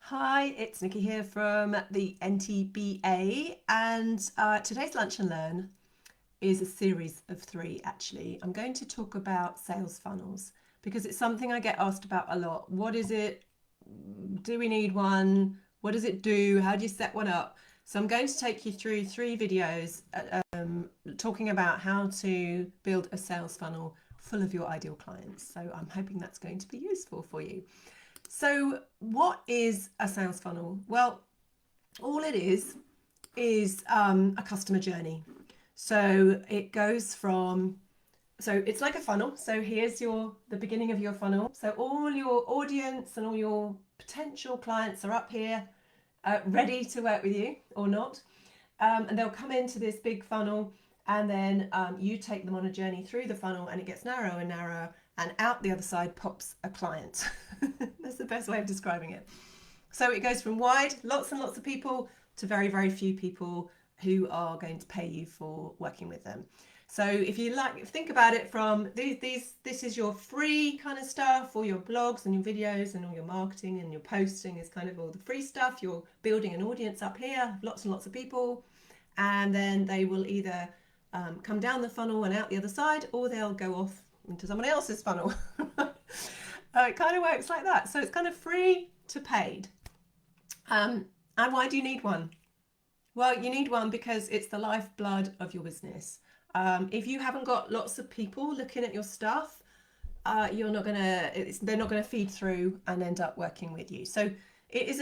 Hi, it's Nikki here from the NTBA, and today's Lunch and Learn is a series of three actually. I'm going to talk about sales funnels because it's something I get asked about a lot. What is it? Do we need one? What does it do? How do you set one up? So I'm going to take you through three videos talking about how to build a sales funnel full of your ideal clients. So I'm hoping that's going to be useful for you. So, what is a sales funnel? Well, all it is a customer journey. So it goes from it's like a funnel. So here's the beginning of your funnel. So all your audience and all your potential clients are up here, ready to work with you or not, and they'll come into this big funnel, and then you take them on a journey through the funnel, and it gets narrower and narrower, and out the other side pops a client. That's the best way of describing it. So it goes from wide, lots and lots of people, to very, very few people who are going to pay you for working with them. So if you think about it from this is your free kind of stuff, all your blogs and your videos and all your marketing and your posting is kind of all the free stuff. You're building an audience up here, lots and lots of people, and then they will either come down the funnel and out the other side, or they'll go off into someone else's funnel. It kind of works like that. So it's kind of free to paid. And why do you need one? Well, you need one because it's the lifeblood of your business. If you haven't got lots of people looking at your stuff, they're not gonna feed through and end up working with you. So it is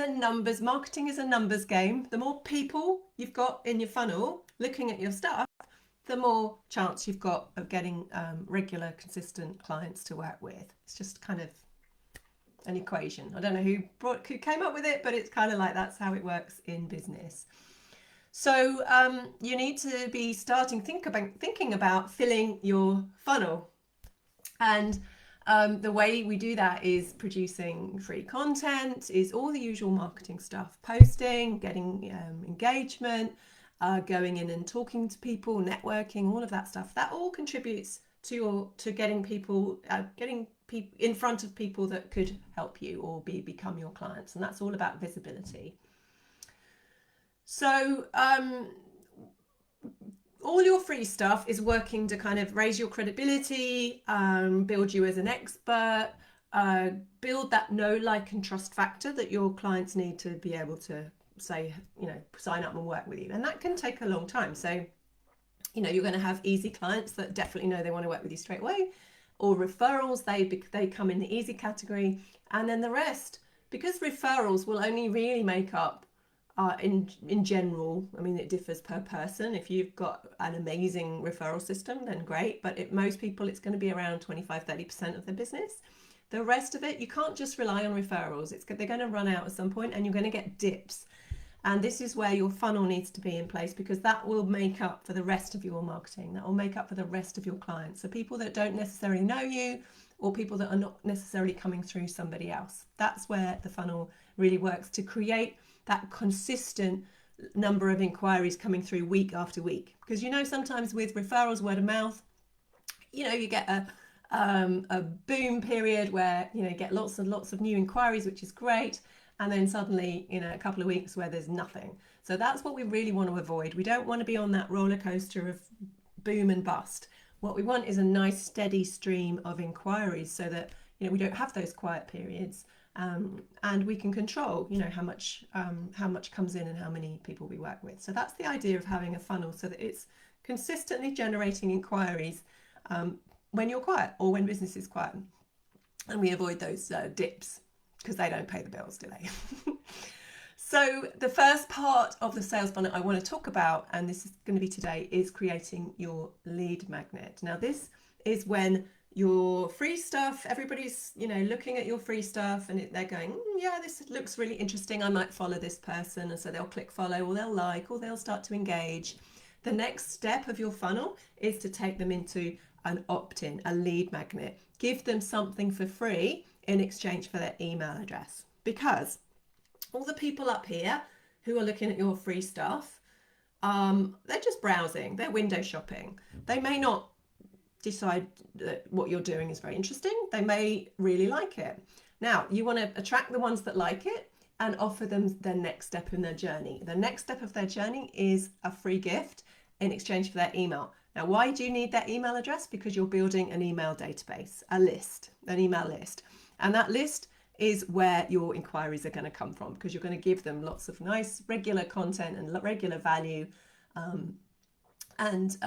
marketing is a numbers game. The more people you've got in your funnel looking at your stuff, the more chance you've got of getting regular, consistent clients to work with. It's just kind of an equation. I don't know who came up with it, but it's kind of like that's how it works in business. So you need to be thinking about filling your funnel. And the way we do that is producing free content, is all the usual marketing stuff, posting, getting engagement, going in and talking to people, networking, all of that stuff. That all contributes to getting people in front of people that could help you or become your clients. And that's all about visibility. So all your free stuff is working to kind of raise your credibility, build you as an expert, build that know, like, and trust factor that your clients need to be able to say, sign up and work with you. And that can take a long time. So, you're going to have easy clients that definitely know they want to work with you straight away, or referrals, they come in the easy category. And then the rest, because referrals will only really make up in general, I mean, it differs per person. If you've got an amazing referral system, then great. But most people, it's going to be around 25-30% of their business. The rest of it, you can't just rely on referrals. They're going to run out at some point, and you're going to get dips. And this is where your funnel needs to be in place, because that will make up for the rest of your marketing. That will make up for the rest of your clients. So people that don't necessarily know you, or people that are not necessarily coming through somebody else. That's where the funnel really works to create that consistent number of inquiries coming through week after week. Because sometimes with referrals, word of mouth, you get a boom period where you get lots and lots of new inquiries, which is great, and then suddenly a couple of weeks where there's nothing. So that's what we really want to avoid. We don't want to be on that roller coaster of boom and bust. What we want is a nice steady stream of inquiries, so that we don't have those quiet periods. And we can control, how much comes in and how many people we work with. So that's the idea of having a funnel, so that it's consistently generating inquiries when you're quiet or when business is quiet. And we avoid those dips, because they don't pay the bills, do they? So the first part of the sales funnel I want to talk about, and this is going to be today, is creating your lead magnet. Now, this is when your free stuff, everybody's looking at your free stuff, and they're going, yeah, this looks really interesting, I might follow this person. And so they'll click follow, or they'll like, or they'll start to engage. The next step of your funnel is to take them into an opt-in, a lead magnet. Give them something for free in exchange for their email address, because all the people up here who are looking at your free stuff, they're just browsing, they're window shopping. They may not decide that what you're doing is very interesting. They may really like it. Now, you want to attract the ones that like it. and offer them their next step in their journey. The next step of their journey is a free gift in exchange for their email. Now, why do you need their email address? Because you're building an email database, a list, an email list. And that list is where your inquiries are going to come from, because you're going to give them lots of nice regular content and regular value. And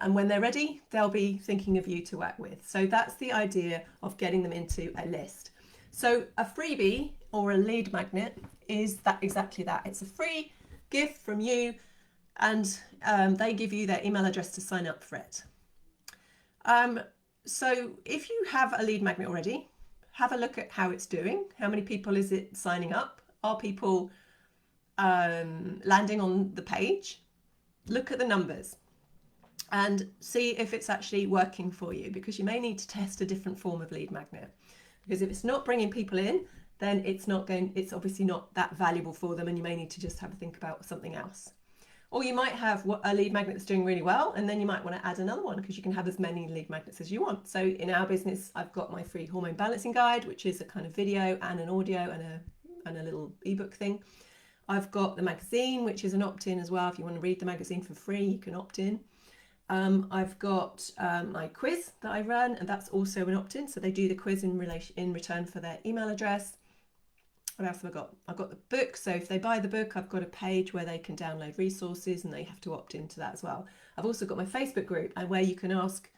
when they're ready, they'll be thinking of you to work with. So that's the idea of getting them into a list. So a freebie or a lead magnet is that, exactly that. It's a free gift from you, and they give you their email address to sign up for it. So if you have a lead magnet already, have a look at how it's doing. How many people is it signing up? Are people landing on the page? Look at the numbers and see if it's actually working for you, because you may need to test a different form of lead magnet. Because if it's not bringing people in, then it's obviously not that valuable for them, and you may need to just have a think about something else. Or you might have a lead magnet that's doing really well, and then you might want to add another one, because you can have as many lead magnets as you want. So in our business, I've got my free hormone balancing guide, which is a kind of video and an audio and a little ebook thing. I've got the magazine, which is an opt-in as well. If you want to read the magazine for free, you can opt in. I've got my quiz that I run, and that's also an opt-in. So they do the quiz in return for their email address. What else have I got? I've got the book. So if they buy the book, I've got a page where they can download resources, and they have to opt into that as well. I've also got my Facebook group, and where you can ask,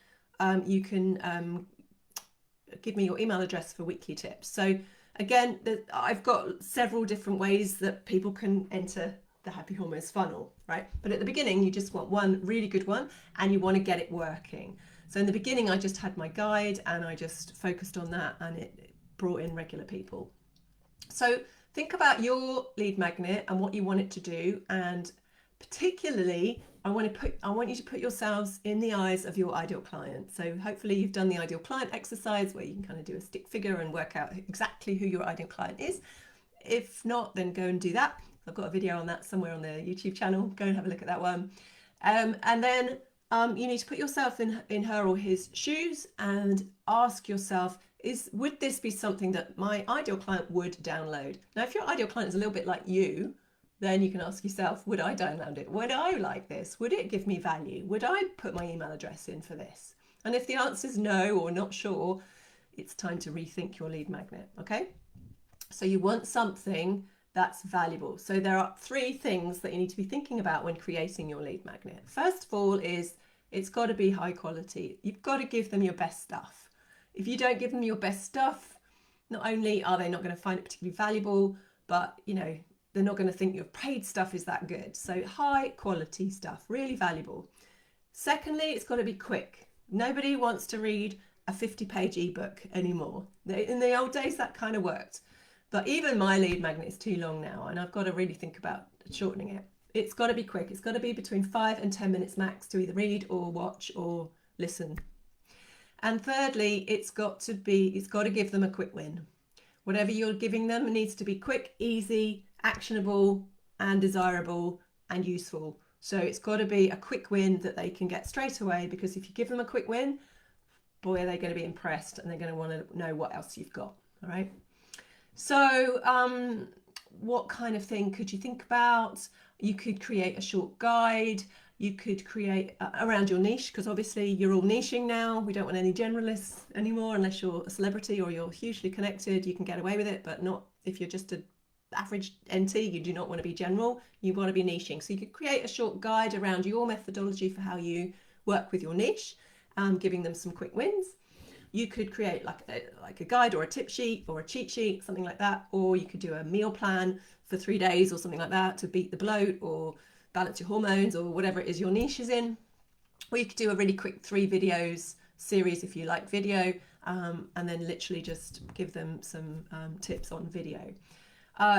give me your email address for weekly tips. So again, I've got several different ways that people can enter the Happy Hormones funnel, right? But at the beginning, you just want one really good one, and you want to get it working. So in the beginning, I just had my guide, and I just focused on that, and it brought in regular people. So think about your lead magnet and what you want it to do, and particularly I want you to put yourselves in the eyes of your ideal client. So hopefully you've done the ideal client exercise, where you can kind of do a stick figure and work out exactly who your ideal client is. If not, then go and do that. I've got a video on that somewhere on the YouTube channel. Go and have a look at that one. And then you need to put yourself in her or his shoes and ask yourself, would this be something that my ideal client would download? Now, if your ideal client is a little bit like you, then you can ask yourself, would I download it? Would I like this? Would it give me value? Would I put my email address in for this? And if the answer is no, or not sure, it's time to rethink your lead magnet, okay? So you want something that's valuable. So there are 3 things that you need to be thinking about when creating your lead magnet. First of all is it's got to be high quality. You've got to give them your best stuff. If you don't give them your best stuff, not only are they not going to find it particularly valuable, but they're not going to think your paid stuff is that good. So high quality stuff, really valuable. Secondly, it's got to be quick. Nobody wants to read a 50-page ebook anymore. In the old days, that kind of worked. But even my lead magnet is too long now, and I've got to really think about shortening it. It's got to be quick. It's got to be between 5 and 10 minutes max to either read or watch or listen. And thirdly, it's got to give them a quick win. Whatever you're giving them needs to be quick, easy, actionable, and desirable and useful. So it's got to be a quick win that they can get straight away, because if you give them a quick win, boy, are they going to be impressed, and they're going to want to know what else you've got. All right. So what kind of thing could you think about? You could create a short guide. You could create around your niche, because obviously you're all niching now. We don't want any generalists anymore, unless you're a celebrity or you're hugely connected. You can get away with it, but not if you're just an average NT. You do not want to be general. You want to be niching. So you could create a short guide around your methodology for how you work with your niche, giving them some quick wins. You could create like a guide or a tip sheet or a cheat sheet, something like that. Or you could do a meal plan for 3 days or something like that to beat the bloat or balance your hormones or whatever it is your niche is in. Or you could do a really quick 3 videos series if you like video, and then literally just give them some tips on video.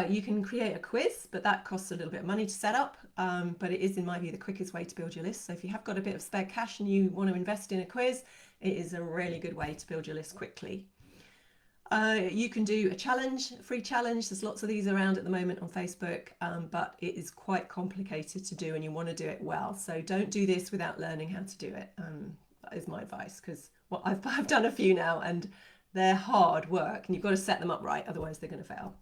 You can create a quiz, but that costs a little bit of money to set up, but it is, in my view, the quickest way to build your list. So if you have got a bit of spare cash and you want to invest in a quiz, it is a really good way to build your list quickly. You can do a challenge, a free challenge. There's lots of these around at the moment on Facebook, but it is quite complicated to do, and you want to do it well. So don't do this without learning how to do it. That is my advice, because I've done a few now, and they're hard work, and you've got to set them up right, otherwise they're going to fail.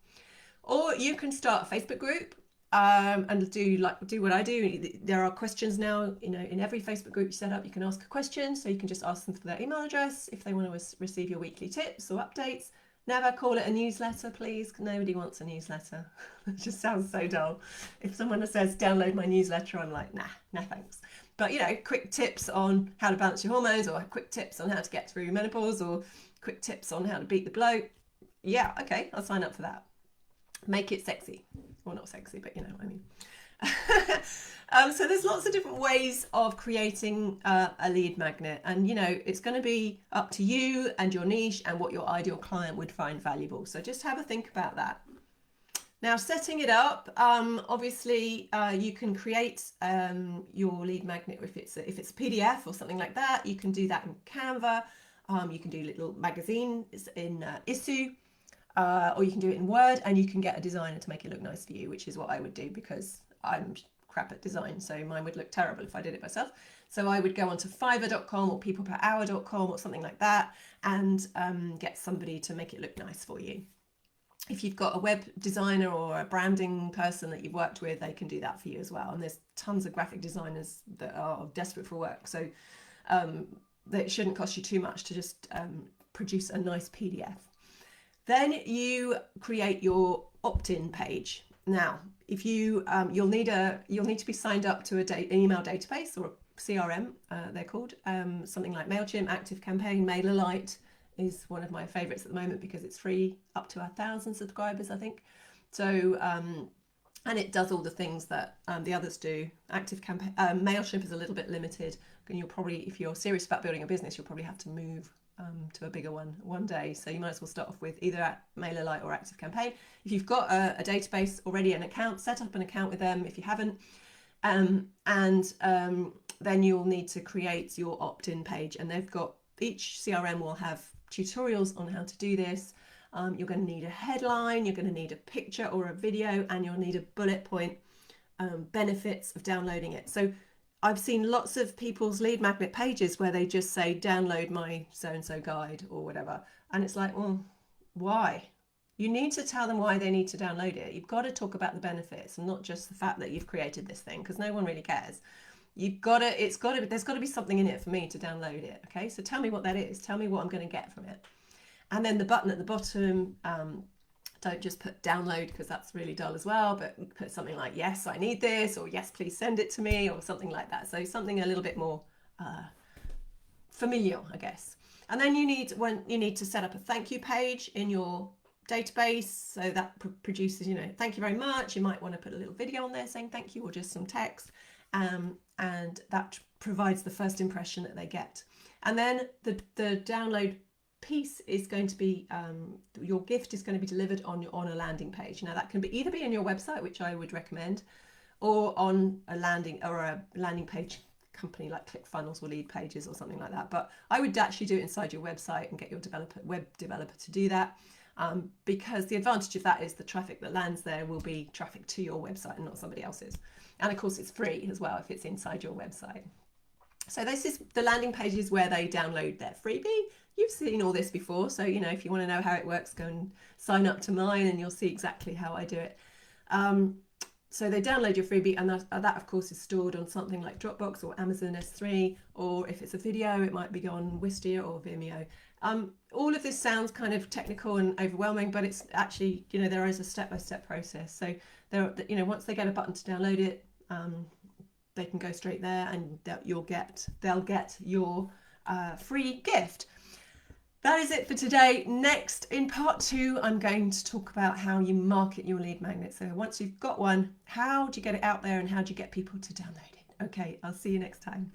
Or you can start a Facebook group and do what I do. There are questions now, in every Facebook group you set up, you can ask a question. So you can just ask them for their email address if they want to receive your weekly tips or updates. Never call it a newsletter, please. Nobody wants a newsletter. It just sounds so dull. If someone says download my newsletter, I'm like, nah, no thanks. But quick tips on how to balance your hormones, or quick tips on how to get through menopause, or quick tips on how to beat the bloat. Yeah, okay, I'll sign up for that. Make it sexy. Well, not sexy, but you know what I mean. So there's lots of different ways of creating a lead magnet, and it's going to be up to you and your niche and what your ideal client would find valuable. So just have a think about that. Now, setting it up, obviously you can create your lead magnet if it's a PDF or something like that. You can do that in Canva. You can do little magazines in Issue. Or you can do it in Word, and you can get a designer to make it look nice for you, which is what I would do because I'm crap at design, so mine would look terrible if I did it myself. So I would go onto Fiverr.com or peopleperhour.com or something like that and get somebody to make it look nice for you. If you've got a web designer or a branding person that you've worked with, they can do that for you as well. And there's tons of graphic designers that are desperate for work, so it shouldn't cost you too much to just produce a nice PDF. Then you create your opt-in page. Now, if you'll need to be signed up to an email database or a CRM, they're called, something like MailChimp, ActiveCampaign, MailerLite is one of my favorites at the moment because it's free up to 1,000 subscribers, I think. So, and it does all the things that the others do. ActiveCampaign, MailChimp is a little bit limited, and you'll probably, if you're serious about building a business, you'll probably have to move to a bigger one day. So you might as well start off with either MailerLite or ActiveCampaign. If you've got a database already, an account, set up an account with them if you haven't. Then you'll need to create your opt-in page, and each CRM will have tutorials on how to do this. You're going to need a headline, you're going to need a picture or a video, and you'll need a bullet point benefits of downloading it. So I've seen lots of people's lead magnet pages where they just say download my so-and-so guide or whatever, and it's like, well, why? You need to tell them why they need to download it. You've got to talk about the benefits and not just the fact that you've created this thing, because no one really cares. There's got to be something in it for me to download it. Okay, so tell me what that is. Tell me what I'm going to get from it. And then the button at the bottom, don't just put download because that's really dull as well, but put something like, yes, I need this, or yes, please send it to me, or something like that. So something a little bit more familiar, I guess. And then you need to set up a thank you page in your database. So that produces, thank you very much. You might want to put a little video on there saying thank you, or just some text. And that provides the first impression that they get. And then the download piece is going to be your gift is going to be delivered on a landing page. Now that can either be on your website, which I would recommend, or on a landing page company like ClickFunnels or Lead Pages or something like that. But I would actually do it inside your website and get your web developer to do that, because the advantage of that is the traffic that lands there will be traffic to your website and not somebody else's. And of course it's free as well if it's inside your website. So this is the landing pages where they download their freebie. You've seen all this before, so if you want to know how it works, go and sign up to mine and you'll see exactly how I do it. So they download your freebie, and that of course is stored on something like Dropbox or Amazon S3, or if it's a video, it might be on Wistia or Vimeo. All of this sounds kind of technical and overwhelming, but it's actually, there is a step-by-step process. So once they get a button to download it, they can go straight there, and they'll get your free gift. That is it for today. Next, in part 2, I'm going to talk about how you market your lead magnet. So once you've got one, how do you get it out there and how do you get people to download it? Okay, I'll see you next time.